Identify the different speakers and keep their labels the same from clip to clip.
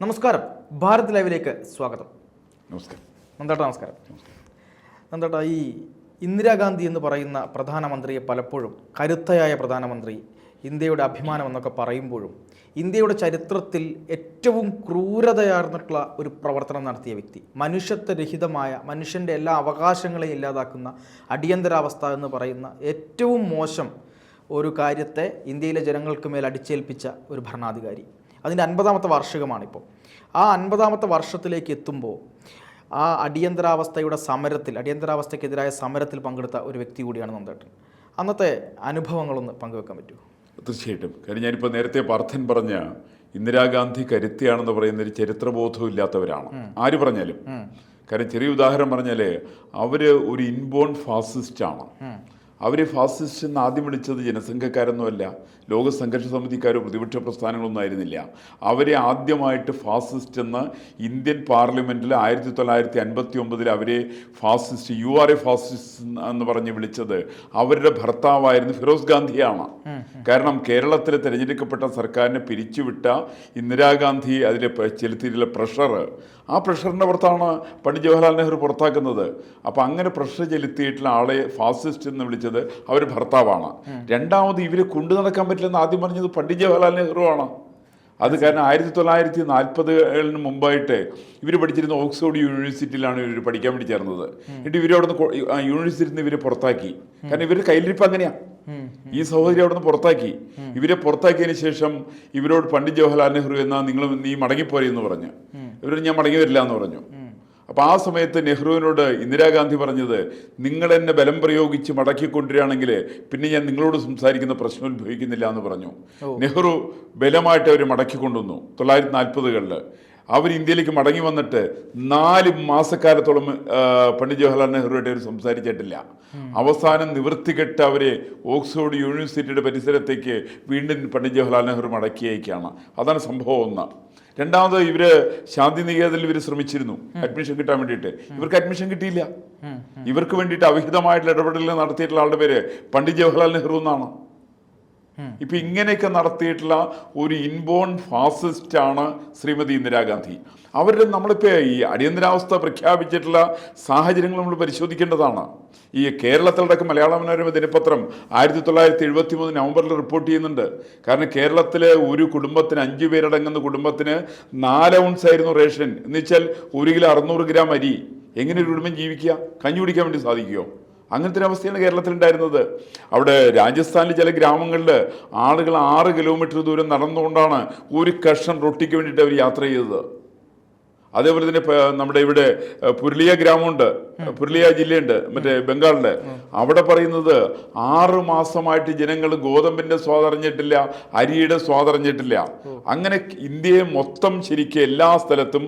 Speaker 1: നമസ്കാരം, ഭാരത് ലൈവിലേക്ക് സ്വാഗതം.
Speaker 2: നമസ്കാരം
Speaker 1: നമസ്കാരം. നന്ദേട്ടാ, ഈ ഇന്ദിരാഗാന്ധി എന്ന് പറയുന്ന പ്രധാനമന്ത്രിയെ പലപ്പോഴും കരുത്തയായ പ്രധാനമന്ത്രി, ഇന്ത്യയുടെ അഭിമാനം എന്നൊക്കെ പറയുമ്പോഴും ഇന്ത്യയുടെ ചരിത്രത്തിൽ ഏറ്റവും ക്രൂരതയാർന്നിട്ടുള്ള ഒരു പ്രവർത്തനം നടത്തിയ വ്യക്തി, മനുഷ്യത്വരഹിതമായ, മനുഷ്യൻ്റെ എല്ലാ അവകാശങ്ങളെയും ഇല്ലാതാക്കുന്ന അടിയന്തരാവസ്ഥ എന്ന് പറയുന്ന ഏറ്റവും മോശം ഒരു കാര്യത്തെ ഇന്ത്യയിലെ ജനങ്ങൾക്ക് മേൽ അടിച്ചേൽപ്പിച്ച ഒരു ഭരണാധികാരി. അതിൻ്റെ 50ാമത്തെ വാർഷികമാണിപ്പോൾ. ആ 50ാമത്തെ വർഷത്തിലേക്ക് എത്തുമ്പോൾ ആ അടിയന്തരാവസ്ഥയ്ക്കെതിരായ സമരത്തിൽ പങ്കെടുത്ത ഒരു വ്യക്തി കൂടിയാണ് നന്ദേട്ടൻ. അന്നത്തെ അനുഭവങ്ങളൊന്ന് പങ്കുവെക്കാൻ പറ്റുമോ?
Speaker 2: തീർച്ചയായിട്ടും. കാര്യം ഞാനിപ്പോൾ നേരത്തെ പാർത്ഥൻ പറഞ്ഞ ഇന്ദിരാഗാന്ധി കരുത്തിയാണെന്ന് പറയുന്ന ഒരു ചരിത്രബോധവും ഇല്ലാത്തവരാണ് ആര് പറഞ്ഞാലും. കാര്യം ചെറിയ ഉദാഹരണം പറഞ്ഞാൽ അവർ ഒരു ഇൻബോൺ ഫാസിസ്റ്റാണ്. അവർ ഫാസിസ്റ്റ് എന്ന് ആദ്യം വിളിച്ചത് ജനസംഘക്കാരൊന്നുമല്ല, ലോക സംഘർഷ സമിതിക്കാരോ പ്രതിപക്ഷ പ്രസ്ഥാനങ്ങളൊന്നും ആയിരുന്നില്ല. അവരെ ആദ്യമായിട്ട് ഫാസിസ്റ്റ് എന്ന് ഇന്ത്യൻ പാർലമെൻറ്റിൽ 1959 അവരെ fascist, you are A fascist എന്ന് പറഞ്ഞ് വിളിച്ചത് അവരുടെ ഭർത്താവായിരുന്നു ഫിറോസ് ഗാന്ധിയാണ്. കാരണം കേരളത്തിൽ തിരഞ്ഞെടുക്കപ്പെട്ട സർക്കാരിനെ പിരിച്ചുവിട്ട ഇന്ദിരാഗാന്ധി അതിൽ ചെലുത്തിയിട്ടുള്ള പ്രഷർ, ആ പ്രഷറിൻ്റെ പുറത്താണ് പണ്ഡിറ്റ് ജവഹർലാൽ നെഹ്റു പുറത്താക്കുന്നത്. അപ്പം അങ്ങനെ പ്രഷർ ചെലുത്തിയിട്ടുള്ള ആളെ ഫാസിസ്റ്റ് എന്ന് വിളിച്ചത് അവരുടെ ഭർത്താവാണ്. രണ്ടാമത് ഇവരെ കൊണ്ടു നടക്കാൻ പറ്റില്ലെന്ന് ആദ്യം പറഞ്ഞത് പണ്ഡിറ്റ് ജവഹർലാൽ നെഹ്റു ആണ്. അത് കാരണം 1940 മുമ്പായിട്ട് ഇവർ പഠിച്ചിരുന്ന ഓക്സ്ഫോർഡ് യൂണിവേഴ്സിറ്റിയിലാണ് ഇവർ പഠിക്കാൻ വേണ്ടി ചേർന്നത്. എന്നിട്ട് ഇവരവിടെ നിന്ന് യൂണിവേഴ്സിറ്റിയിൽ നിന്ന് ഇവരെ പുറത്താക്കി. കാരണം ഇവരുടെ കയ്യിലിരിപ്പ് അങ്ങനെയാണ്. ഈ സഹോദരി അവിടെ നിന്ന് പുറത്താക്കി. ഇവരെ പുറത്താക്കിയതിന് ശേഷം ഇവരോട് പണ്ഡിറ്റ് ജവഹർലാൽ നെഹ്റു എന്നാ നീ മടങ്ങിപ്പോരെ എന്ന് പറഞ്ഞു. ഇവരോട് ഞാൻ മടങ്ങി വരില്ല എന്ന് പറഞ്ഞു. അപ്പം ആ സമയത്ത് നെഹ്റുവിനോട് ഇന്ദിരാഗാന്ധി പറഞ്ഞത്, നിങ്ങൾ എന്നെ ബലം പ്രയോഗിച്ച് മടക്കിക്കൊണ്ടിരിക്കുകയാണെങ്കിൽ പിന്നെ ഞാൻ നിങ്ങളോട് സംസാരിക്കുന്ന പ്രശ്നം ഉത്ഭവിക്കുന്നില്ല എന്ന് പറഞ്ഞു. നെഹ്റു ബലമായിട്ട് അവർ മടക്കിക്കൊണ്ടുവന്നു. 1940 അവർ ഇന്ത്യയിലേക്ക് മടങ്ങി വന്നിട്ട് 4 മാസക്കാലത്തോളം പണ്ഡിറ്റ് ജവഹർലാൽ നെഹ്റുവായിട്ട് അവർ സംസാരിച്ചിട്ടില്ല. അവസാനം നിവൃത്തികെട്ട് അവരെ ഓക്സ്ഫോർഡ് യൂണിവേഴ്സിറ്റിയുടെ പരിസരത്തേക്ക് വീണ്ടും പണ്ഡിറ്റ് ജവഹർലാൽ നെഹ്റു മടക്കി അയക്കുകയാണ്. അതാണ് സംഭവം ഒന്ന്. രണ്ടാമത് ഇവര് ശാന്തിനികേതനിൽ ഇവർ ശ്രമിച്ചിരുന്നു അഡ്മിഷൻ കിട്ടാൻ വേണ്ടിയിട്ട്. ഇവർക്ക് അഡ്മിഷൻ കിട്ടിയില്ല. ഇവർക്ക് വേണ്ടിയിട്ട് അവിഹിതമായിട്ടുള്ള ഇടപെടലുകൾ നടത്തിയിട്ടുള്ള ആളുടെ പേര് പണ്ഡിറ്റ് ജവഹർലാൽ നെഹ്റു എന്നാണ്. ഇപ്പൊ ഇങ്ങനെയൊക്കെ നടത്തിയിട്ടുള്ള ഒരു ഇൻബോൺ ഫാസിസ്റ്റാണ് ശ്രീമതി ഇന്ദിരാഗാന്ധി. അവരുടെ നമ്മളിപ്പോൾ ഈ അടിയന്തരാവസ്ഥ പ്രഖ്യാപിച്ചിട്ടുള്ള സാഹചര്യങ്ങൾ നമ്മൾ പരിശോധിക്കേണ്ടതാണ്. ഈ കേരളത്തിലടക്കം മലയാള മനോരമ ദിനപത്രം 1973 നവംബറിൽ റിപ്പോർട്ട് ചെയ്യുന്നുണ്ട്. കാരണം കേരളത്തിലെ ഒരു കുടുംബത്തിന് 5 പേരടങ്ങുന്ന കുടുംബത്തിന് 4 ഔൺസ് ആയിരുന്നു റേഷൻ. എന്ന് വെച്ചാൽ 1 കിലോ 600 ഗ്രാം അരി. എങ്ങനെ ഒരു കുടുംബം ജീവിക്കുക? കഞ്ഞി കുടിക്കാൻ വേണ്ടി സാധിക്കുമോ? അങ്ങനത്തെ ഒരു അവസ്ഥയാണ് കേരളത്തിലുണ്ടായിരുന്നത്. അവിടെ രാജസ്ഥാനിൽ ചില ഗ്രാമങ്ങളിൽ ആളുകൾ 6 കിലോമീറ്റർ ദൂരം നടന്നുകൊണ്ടാണ് ഒരു കഷ്ണം റൊട്ടിക്ക് വേണ്ടിയിട്ട് അവർ യാത്ര ചെയ്തത്. അതേപോലെ തന്നെ നമ്മുടെ ഇവിടെ പുരുലിയ ഗ്രാമമുണ്ട്, പുരുലിയ ജില്ലയുണ്ട് മറ്റേ ബംഗാളില്. അവിടെ പറയുന്നത് 6 മാസമായിട്ട് ജനങ്ങൾ ഗോതമ്പിന്റെ സ്വാദറിഞ്ഞിട്ടില്ല, അരിയുടെ സ്വാദറിഞ്ഞിട്ടില്ല. അങ്ങനെ ഇന്ത്യയെ മൊത്തം ശരിക്കും എല്ലാ സ്ഥലത്തും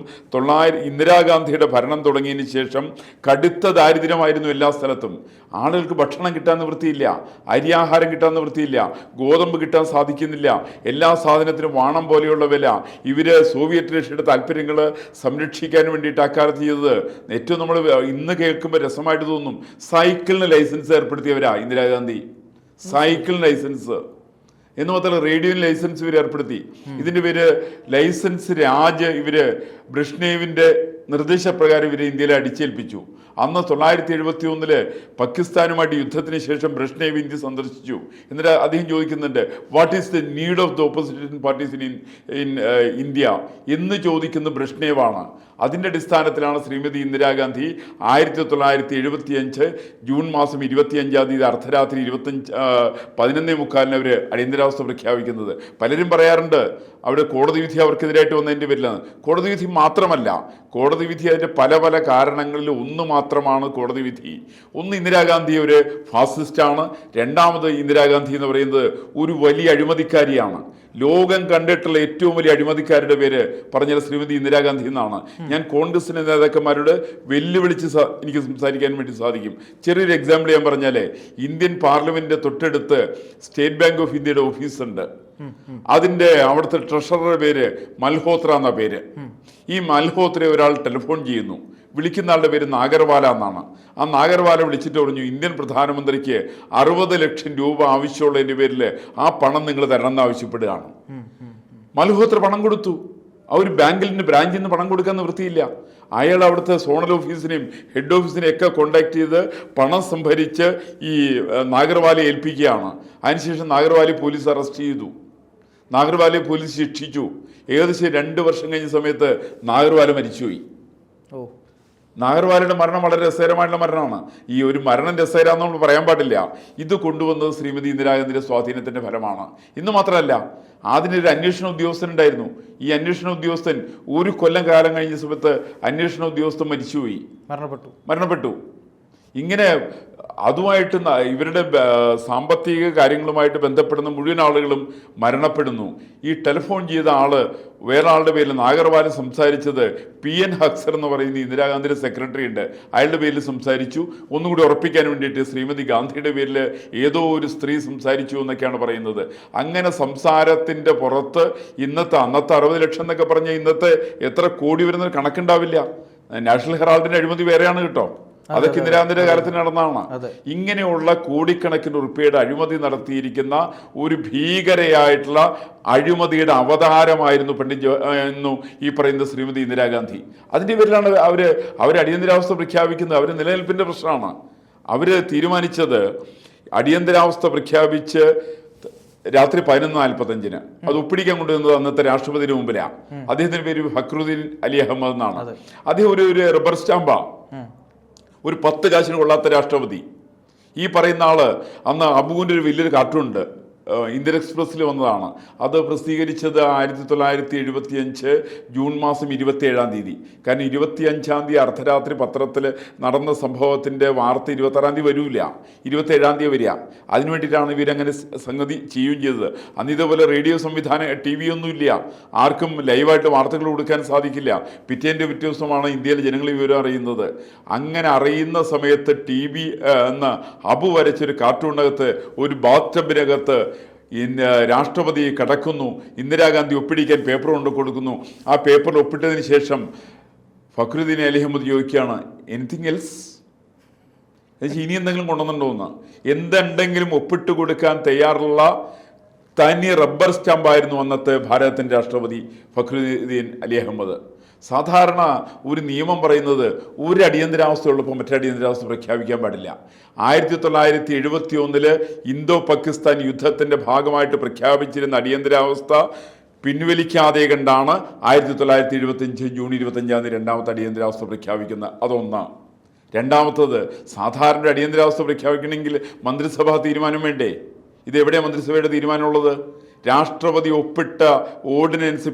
Speaker 2: ഇന്ദിരാഗാന്ധിയുടെ ഭരണം തുടങ്ങിയതിന് ശേഷം കടുത്ത ദാരിദ്ര്യമായിരുന്നു എല്ലാ സ്ഥലത്തും. ആളുകൾക്ക് ഭക്ഷണം കിട്ടാൻ നിവൃത്തിയില്ല, അരിയാഹാരം കിട്ടാൻ നിവൃത്തിയില്ല, ഗോതമ്പ് കിട്ടാൻ സാധിക്കുന്നില്ല, എല്ലാ സാധനത്തിനും വാണം പോലെയുള്ള വില. ഇവര് സോവിയറ്റ് റഷ്യയുടെ താല്പര്യങ്ങൾ സംരക്ഷിക്കാൻ വേണ്ടിയിട്ട് അക്കാലത്ത് ചെയ്തത് ഏറ്റവും നമ്മൾ ഇന്ന് കേൾക്കുമ്പോൾ രസമായിട്ട് തോന്നും, സൈക്കിളിന് ലൈസൻസ് ഏർപ്പെടുത്തിയവരാ ഇന്ദിരാഗാന്ധി. സൈക്കിളിന് ലൈസൻസ് എന്ന് മാത്രമല്ല റേഡിയോന് ലൈസൻസ് ഇവർ ഏർപ്പെടുത്തി. ഇതിൻ്റെ പേര് ലൈസൻസ് രാജ്. ഇവര് ബ്രിഷ്നേവിൻ്റെ നിർദ്ദേശപ്രകാരം ഇവരെ ഇന്ത്യയിലെ അടിച്ചേൽപ്പിച്ചു. അന്ന് 1971 പാകിസ്ഥാനുമായിട്ട് യുദ്ധത്തിന് ശേഷം ബ്രിഷ്നേവ് ഇന്ത്യ സന്ദർശിച്ചു. എന്നിട്ട് അദ്ദേഹം ചോദിക്കുന്നുണ്ട്, what is the need of the opposition parties in India എന്ന് ചോദിക്കുന്ന ബ്രിഷ്നേവാണ്. അതിൻ്റെ അടിസ്ഥാനത്തിലാണ് ശ്രീമതി ഇന്ദിരാഗാന്ധി 1975 ജൂൺ മാസം 25 അർദ്ധരാത്രി 11:45 അവർ അടിയന്തരാവസ്ഥ പ്രഖ്യാപിക്കുന്നത്. പലരും പറയാറുണ്ട് അവിടെ കോടതി വിധി അവർക്കെതിരായിട്ട് വന്നതിൻ്റെ പേരിലാണ്. കോടതി വിധി മാത്രമല്ല, കോടതി വിധി അതിൻ്റെ പല പല കാരണങ്ങളിൽ ഒന്ന് മാത്രമാണ് കോടതി വിധി. ഒന്ന്, ഇന്ദിരാഗാന്ധി ഒരു ഫാസിസ്റ്റാണ്. രണ്ടാമത്, ഇന്ദിരാഗാന്ധി എന്ന് പറയുന്നത് ഒരു വലിയ അഴിമതിക്കാരിയാണ്. ലോകം കണ്ടിട്ടുള്ള ഏറ്റവും വലിയ അഴിമതിക്കാരുടെ പേര് പറഞ്ഞത് ശ്രീമതി ഇന്ദിരാഗാന്ധി എന്നാണ്. ഞാൻ കോൺഗ്രസിന്റെ നേതാക്കന്മാരോട് വെല്ലുവിളിച്ച് എനിക്ക് സംസാരിക്കാൻ വേണ്ടി സാധിക്കും. ചെറിയൊരു എക്സാമ്പിൾ ഞാൻ പറഞ്ഞാലേ, ഇന്ത്യൻ പാർലമെന്റിന്റെ തൊട്ടടുത്ത് സ്റ്റേറ്റ് ബാങ്ക് ഓഫ് ഇന്ത്യയുടെ ഓഫീസുണ്ട്. അതിന്റെ അവിടുത്തെ ട്രഷററുടെ പേര് മൽഹോത്ര എന്ന പേര്. ഈ മൽഹോത്രയെ ഒരാൾ ടെലിഫോൺ ചെയ്യുന്നു. വിളിക്കുന്ന ആളുടെ പേര് നാഗർവാല എന്നാണ്. ആ നാഗർവാല വിളിച്ചിട്ട് പറഞ്ഞു, ഇന്ത്യൻ പ്രധാനമന്ത്രിക്ക് 60 ലക്ഷം രൂപ ആവശ്യമുള്ളതിൻ്റെ പേരിൽ ആ പണം നിങ്ങൾ തരണം എന്ന് ആവശ്യപ്പെടുകയാണ്. മൽഹോത്ര പണം കൊടുത്തു. ആ ഒരു ബാങ്കിന് ബ്രാഞ്ചിൽ നിന്ന് പണം കൊടുക്കാൻ നിവൃത്തിയില്ല. അയാൾ അവിടുത്തെ സോണൽ ഓഫീസിനെയും ഹെഡ് ഓഫീസിനെയും ഒക്കെ കോണ്ടാക്ട് ചെയ്ത് പണം സംഭരിച്ച് ഈ നാഗർവാലയെ ഏൽപ്പിക്കുകയാണ്. അതിനുശേഷം നാഗർവാലി പോലീസ് അറസ്റ്റ് ചെയ്തു, നാഗർവാലയെ പോലീസ് ശിക്ഷിച്ചു. ഏകദേശം 2 വർഷം കഴിഞ്ഞ സമയത്ത് നാഗർവാല മരിച്ചുപോയി.
Speaker 1: ഓ,
Speaker 2: നാഗർവാലയുടെ മരണം വളരെ രസകരമായിട്ടുള്ള മരണമാണ്. ഈ ഒരു മരണം രസകരമാണെന്ന് നമ്മൾ പറയാൻ പാടില്ല. ഇത് കൊണ്ടുവന്നത് ശ്രീമതി ഇന്ദിരാഗാന്ധിയുടെ സ്വാധീനത്തിന്റെ ഫലമാണ്. ഇന്ന് മാത്രമല്ല, അതിനൊരു അന്വേഷണ ഉദ്യോഗസ്ഥൻ ഉണ്ടായിരുന്നു. ഈ അന്വേഷണ ഉദ്യോഗസ്ഥൻ 1 കൊല്ലം കാലം കഴിഞ്ഞ സമയത്ത് അന്വേഷണ ഉദ്യോഗസ്ഥൻ മരിച്ചുപോയി, മരണപ്പെട്ടു. ഇങ്ങനെ അതുമായിട്ട് ഇവരുടെ സാമ്പത്തിക കാര്യങ്ങളുമായിട്ട് ബന്ധപ്പെടുന്ന മുഴുവൻ ആളുകളും മരണപ്പെടുന്നു. ഈ ടെലിഫോൺ ചെയ്ത ആള് വേറെ ആളുടെ പേരിൽ നാഗർവാല സംസാരിച്ചത് PN ഹക്സർ എന്ന് പറയുന്ന ഇന്ദിരാഗാന്ധിയുടെ സെക്രട്ടറി ഉണ്ട്, അയാളുടെ പേരിൽ സംസാരിച്ചു. ഒന്നുകൂടി ഉറപ്പിക്കാൻ വേണ്ടിയിട്ട് ശ്രീമതി ഗാന്ധിയുടെ പേരിൽ ഏതോ ഒരു സ്ത്രീ സംസാരിച്ചു എന്നൊക്കെയാണ് പറയുന്നത്. അങ്ങനെ സംസാരത്തിൻ്റെ പുറത്ത് അന്നത്തെ 60 ലക്ഷം എന്നൊക്കെ പറഞ്ഞ ഇന്നത്തെ എത്ര കോടി വരുന്ന കണക്കുണ്ടാവില്ല. നാഷണൽ ഹെറാൾഡിന്റെ അഴിമതി വേറെയാണ് കേട്ടോ, അതൊക്കെ ഇന്ദിരാഗാന്ധിയുടെ കാലത്ത് നടന്നതാണ്. ഇങ്ങനെയുള്ള കോടിക്കണക്കിന് ഉറുപ്പിയുടെ അഴിമതി നടത്തിയിരിക്കുന്ന ഒരു ഭീകരയായിട്ടുള്ള അഴിമതിയുടെ അവതാരമായിരുന്നു പണ്ഡിറ്റ് ഈ പറയുന്ന ശ്രീമതി ഇന്ദിരാഗാന്ധി. അതിൻ്റെ പേരിലാണ് അവർ അടിയന്തരാവസ്ഥ പ്രഖ്യാപിക്കുന്നത്. അവർ നിലനിൽപ്പിന്റെ പ്രശ്നമാണ്. അവർ തീരുമാനിച്ചത് അടിയന്തരാവസ്ഥ പ്രഖ്യാപിച്ച് രാത്രി 11:45 അത് ഒപ്പിടിക്കാൻ കൊണ്ടുവന്നത് അന്നത്തെ രാഷ്ട്രപതിയുടെ മുമ്പിലാണ്. അദ്ദേഹത്തിന്റെ പേര് ഫക്രുദ്ദീൻ അലി അഹമ്മദ് എന്നാണ്. അദ്ദേഹം ഒരു റബ്ബർ സ്റ്റാമ്പാ, ഒരു 10 കാശിന് കൊള്ളാത്ത രാഷ്ട്രപതി. ഈ പറയുന്ന ആള് അന്ന് അബുവിൻ്റെ ഒരു വലിയൊരു കാർട്ടൂൺ ഇന്ത്യൻ എക്സ്പ്രസ്സിൽ വന്നതാണ്. അത് പ്രസിദ്ധീകരിച്ചത് 1975 ജൂൺ മാസം 27-ാം തീയതി. കാരണം 25-ാം തീയതി അർദ്ധരാത്രി പത്രത്തിൽ നടന്ന സംഭവത്തിൻ്റെ വാർത്ത 26-ാം തീയതി വരില്ല, 27-ാം തീയതി വരിക. അതിനു വേണ്ടിയിട്ടാണ് ഇവരങ്ങനെ സംഗതി ചെയ്യുകയും ചെയ്തത്. അന്ന് ഇതേപോലെ റേഡിയോ സംവിധാനം TV ഒന്നുമില്ല, ആർക്കും ലൈവായിട്ട് വാർത്തകൾ കൊടുക്കാൻ സാധിക്കില്ല. പിറ്റേ ദിവസമാണ് ഇന്ത്യയിലെ ജനങ്ങൾ വിവരം അറിയുന്നത്. അങ്ങനെ അറിയുന്ന സമയത്ത് TV എന്ന അബു വരച്ചൊരു കാർട്ടൂണിനകത്ത് ഒരു ബാത്ടബിനകത്ത് രാഷ്ട്രപതി കിടക്കുന്നു, ഇന്ദിരാഗാന്ധി ഒപ്പിടിക്കാൻ പേപ്പർ കൊണ്ട് കൊടുക്കുന്നു. ആ പേപ്പറിൽ ഒപ്പിട്ടതിന് ശേഷം ഫക്രുദ്ദീൻ അലി അഹമ്മദ് ചോദിക്കുകയാണ്, എനിത്തിങ് എൽസ്, ഇനി എന്തെങ്കിലും കൊണ്ടുവന്നിട്ടുണ്ടോന്ന്. എന്തുണ്ടെങ്കിലും ഒപ്പിട്ട് കൊടുക്കാൻ തയ്യാറുള്ള തനി റബ്ബർ സ്റ്റാമ്പായിരുന്നു അന്നത്തെ ഭാരതത്തിൻ്റെ രാഷ്ട്രപതി ഫക്രുദ്ദീൻ അലി അഹമ്മദ്. സാധാരണ ഒരു നിയമം പറയുന്നത് ഒരു അടിയന്തരാവസ്ഥ ഉള്ളപ്പോൾ മറ്റേ അടിയന്തരാവസ്ഥ പ്രഖ്യാപിക്കാൻ പാടില്ല. 1971 ഇന്തോ പാകിസ്ഥാൻ യുദ്ധത്തിൻ്റെ ഭാഗമായിട്ട് പ്രഖ്യാപിച്ചിരുന്ന അടിയന്തരാവസ്ഥ പിൻവലിക്കാതെ കണ്ടാണ് 1975 ജൂൺ 25-ാം തീയതി രണ്ടാമത്തെ അടിയന്തരാവസ്ഥ പ്രഖ്യാപിക്കുന്നത്. അതൊന്ന്. രണ്ടാമത്തത്, സാധാരണ അടിയന്തരാവസ്ഥ പ്രഖ്യാപിക്കണമെങ്കിൽ മന്ത്രിസഭാ തീരുമാനം വേണ്ടേ? ഇതെവിടെയാണ് മന്ത്രിസഭയുടെ തീരുമാനമുള്ളത്? രാഷ്ട്രപതി ഒപ്പിട്ട ഓർഡിനൻസ്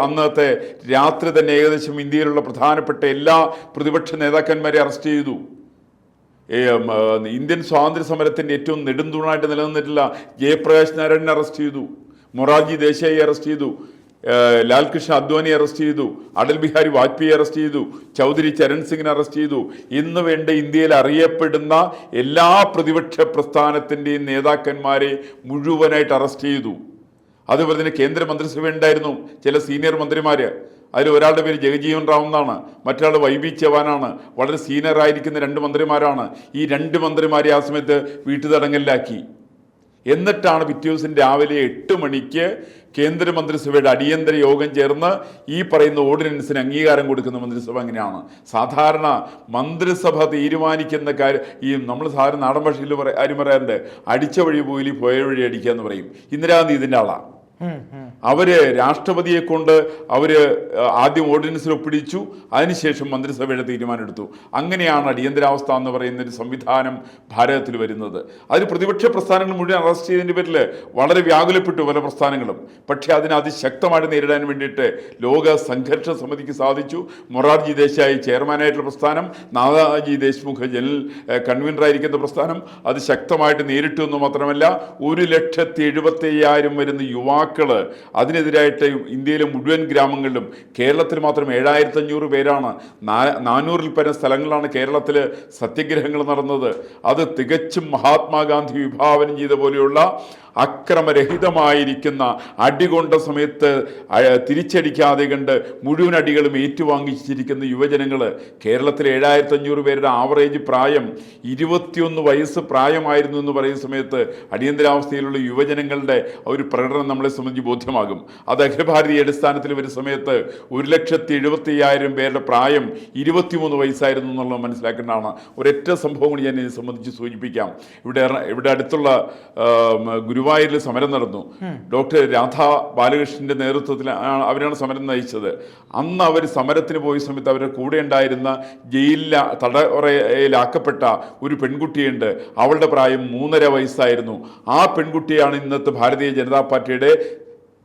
Speaker 2: അന്നത്തെ രാത്രി തന്നെ ഏകദേശം ഇന്ത്യയിലുള്ള പ്രധാനപ്പെട്ട എല്ലാ പ്രതിപക്ഷ നേതാക്കന്മാരെ അറസ്റ്റ് ചെയ്തു. ഇന്ത്യൻ സ്വാതന്ത്ര്യ സമരത്തിൻ്റെ ഏറ്റവും നെടുന്തൂണായിട്ട് നിലനിന്നിട്ടുള്ള ജയപ്രകാശ് നാരായണനെ അറസ്റ്റ് ചെയ്തു, മൊറാർജി ദേശായി അറസ്റ്റ് ചെയ്തു, ലാൽകൃഷ്ണ അദ്വാനി അറസ്റ്റ് ചെയ്തു, അടൽ ബിഹാരി വാജ്പേയി അറസ്റ്റ് ചെയ്തു, ചൗധരി ചരൺ സിംഗിനെ അറസ്റ്റ് ചെയ്തു. ഇന്ന് വേണ്ട ഇന്ത്യയിൽ അറിയപ്പെടുന്ന എല്ലാ പ്രതിപക്ഷ പ്രസ്ഥാനത്തിൻ്റെയും നേതാക്കന്മാരെ മുഴുവനായിട്ട് അറസ്റ്റ് ചെയ്തു. അതുപോലെ തന്നെ കേന്ദ്ര മന്ത്രിസഭ ഉണ്ടായിരുന്നു, ചില സീനിയർ മന്ത്രിമാർ. അതിൽ ഒരാളുടെ പേര് ജഗജീവൻ റാം എന്നാണ്, മറ്റൊരാൾ YB ചവാനാണ്. വളരെ സീനിയർ ആയിരിക്കുന്ന 2 മന്ത്രിമാരാണ്. ഈ 2 മന്ത്രിമാരെ ആ സമയത്ത് വീട്ടുതടങ്കലിലാക്കി. എന്നിട്ടാണ് പിറ്റേ ദിവസം രാവിലെ 8 മണിക്ക് കേന്ദ്രമന്ത്രിസഭയുടെ അടിയന്തര യോഗം ചേർന്ന് ഈ പറയുന്ന ഓർഡിനൻസിന് അംഗീകാരം കൊടുക്കുന്ന മന്ത്രിസഭ. അങ്ങനെയാണ് സാധാരണ മന്ത്രിസഭ തീരുമാനിക്കുന്ന കാര്യം. നമ്മൾ സാധാരണ നാടൻ ഭാഷയിൽ ആരും പറയാറുണ്ട്, അടിച്ച വഴി പോയി പോയ വഴി അടിക്കുക എന്ന് പറയും. ഇന്ദിരാഗാന്ധി ഇതിൻ്റെ ആളാണ്. അവര് രാഷ്ട്രപതിയെ കൊണ്ട് ആദ്യം ഓർഡിനൻസിൽ ഒപ്പിടിച്ചു, അതിനുശേഷം മന്ത്രിസഭയുടെ തീരുമാനം എടുത്തു. അങ്ങനെയാണ് അടിയന്തരാവസ്ഥ എന്ന് പറയുന്ന ഒരു സംവിധാനം ഭാരതത്തിൽ വരുന്നത്. അതിൽ പ്രതിപക്ഷ പ്രസ്ഥാനങ്ങൾ മുഴുവൻ അറസ്റ്റ് ചെയ്തതിൻ്റെ പേരിൽ വളരെ വ്യാകുലപ്പെട്ടു പല പ്രസ്ഥാനങ്ങളും. പക്ഷേ അതിനെ അതിശക്തമായിട്ട് നേരിടാൻ വേണ്ടിയിട്ട് ലോക സംഘർഷ സമിതിക്ക് സാധിച്ചു. മൊറാർജി ദേശായി ചെയർമാനായിട്ടുള്ള പ്രസ്ഥാനം, നാനാജി ദേശ്മുഖ് ജനറൽ കൺവീനറായിരിക്കുന്ന പ്രസ്ഥാനം അത് ശക്തമായിട്ട് നേരിട്ടു എന്ന് മാത്രമല്ല 1,70,75,000 വരുന്ന യുവാക്കൾ അതിനെതിരായിട്ട് ഇന്ത്യയിലെ മുഴുവൻ ഗ്രാമങ്ങളിലും, കേരളത്തിൽ മാത്രം 7,500 പേരാണ്, 400-ൽ പരം സ്ഥലങ്ങളാണ് കേരളത്തിൽ സത്യഗ്രഹങ്ങൾ നടന്നത്. അത് തികച്ചും മഹാത്മാഗാന്ധി വിഭാവനം ചെയ്ത പോലെയുള്ള അക്രമരഹിതമായിരിക്കുന്ന അടികൊണ്ട സമയത്ത് തിരിച്ചടിക്കാതെ കണ്ട് മുഴുവൻ അടികളും ഏറ്റുവാങ്ങിച്ചിരിക്കുന്ന യുവജനങ്ങൾ, കേരളത്തിലെ 7500 പേരുടെ ആവറേജ് പ്രായം 21 വയസ്സ് പ്രായമായിരുന്നു എന്ന് പറയുന്ന സമയത്ത് അടിയന്തരാവസ്ഥയിലുള്ള യുവജനങ്ങളുടെ ഒരു പ്രകടനം നമ്മളെ സംബന്ധിച്ച് ബോധ്യമാകും. അത് അഖിലഭാരതീയ അടിസ്ഥാനത്തിൽ വരുന്ന സമയത്ത് 1,75,000 പേരുടെ പ്രായം 23 വയസ്സായിരുന്നു എന്നുള്ളത് മനസ്സിലാക്കേണ്ടതാണ്. ഒരൊറ്റ സംഭവം കൂടി ഞാൻ ഇതിനെ സംബന്ധിച്ച് സൂചിപ്പിക്കാം. ഇവിടെ അടുത്തുള്ള ഗുരുവായൂരിൽ സമരം നടന്നു. ഡോക്ടർ രാധാ ബാലകൃഷ്ണന്റെ നേതൃത്വത്തിൽ അവരാണ് സമരം നയിച്ചത്. അന്ന് അവർ സമരത്തിന് പോയ സമയത്ത് അവരുടെ കൂടെ ഉണ്ടായിരുന്ന ജയിലിൽ തടവറയിലാക്കപ്പെട്ട ഒരു പെൺകുട്ടിയുണ്ട്. അവളുടെ പ്രായം 3.5 വയസ്സായിരുന്നു. ആ പെൺകുട്ടിയാണ് ഇന്നത്തെ ഭാരതീയ ജനതാ പാർട്ടിയുടെ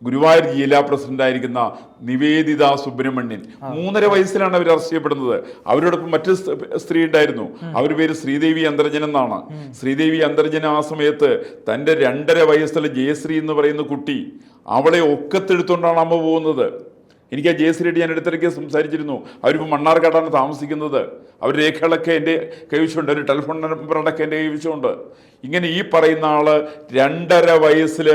Speaker 2: ഗുരുവായൂർ ജില്ലാ പ്രസിഡന്റായിരിക്കുന്ന നിവേദിത സുബ്രഹ്മണ്യൻ. 3.5 വയസ്സിലാണ് അവർ അറസ്റ്റ് ചെയ്യപ്പെടുന്നത്. അവരോടൊപ്പം മറ്റൊരു സ്ത്രീ ഉണ്ടായിരുന്നു. അവരുടെ പേര് ശ്രീദേവി അന്തർജനം എന്നാണ്. ശ്രീദേവി അന്തർജനം ആ സമയത്ത് തൻ്റെ 2.5 വയസ്സുള്ള ജയശ്രീ എന്ന് പറയുന്ന കുട്ടി, അവളെ ഒക്കത്തെടുത്തുകൊണ്ടാണ് അമ്മ പോകുന്നത്. എനിക്ക് ആ ജയശ്രീയുടെ ഞാൻ അടുത്തിടയ്ക്ക് സംസാരിച്ചിരുന്നു. അവരിപ്പോൾ മണ്ണാർക്കാടാണ് താമസിക്കുന്നത്. അവർ രേഖകളൊക്കെ എൻ്റെ കൈവശമുണ്ട്, ഒരു ടെലിഫോൺ നമ്പറടക്കം എൻ്റെ കൈവശമുണ്ട്. ഇങ്ങനെ ഈ പറയുന്ന ആള് 2.5 വയസ്സിൽ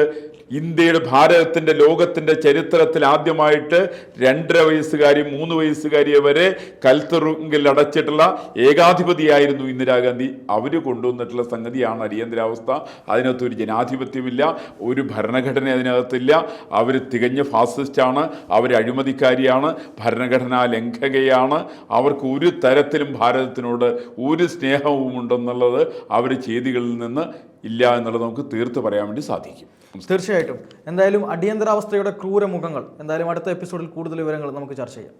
Speaker 2: ഇന്ത്യയുടെ ഭാരതത്തിൻ്റെ ലോകത്തിൻ്റെ ചരിത്രത്തിൽ ആദ്യമായിട്ട് 2.5 വയസ്സുകാരി 3 വയസ്സുകാരിയെ വരെ കൽത്തുറുങ്കിൽ അടച്ചിട്ടുള്ള ഏകാധിപതിയായിരുന്നു ഇന്ദിരാഗാന്ധി. അവർ കൊണ്ടുവന്നിട്ടുള്ള സംഗതിയാണ് അടിയന്തരാവസ്ഥ. അതിനകത്ത് ഒരു ജനാധിപത്യമില്ല, ഒരു ഭരണഘടന അതിനകത്തില്ല. അവർ തികഞ്ഞ ഫാസിസ്റ്റാണ്, അവർ അഴിമതിക്കാരിയാണ്, ഭരണഘടനാ ലംഘകയാണ്. അവർക്ക് ഒരു തരത്തിലും ഭാരതത്തിനോട് ഒരു സ്നേഹവും ഉണ്ടെന്നുള്ളത് അവർ ചെയ്തികളിൽ നിന്ന് ഇല്ല എന്നുള്ളത് നമുക്ക് തീർത്ത് പറയാൻ വേണ്ടി സാധിക്കും.
Speaker 1: തീർച്ചയായിട്ടും. എന്തായാലും അടിയന്തരാവസ്ഥയുടെ ക്രൂരമുഖങ്ങൾ എന്തായാലും അടുത്ത എപ്പിസോഡിൽ കൂടുതൽ വിവരങ്ങൾ നമുക്ക് ചർച്ച ചെയ്യാം.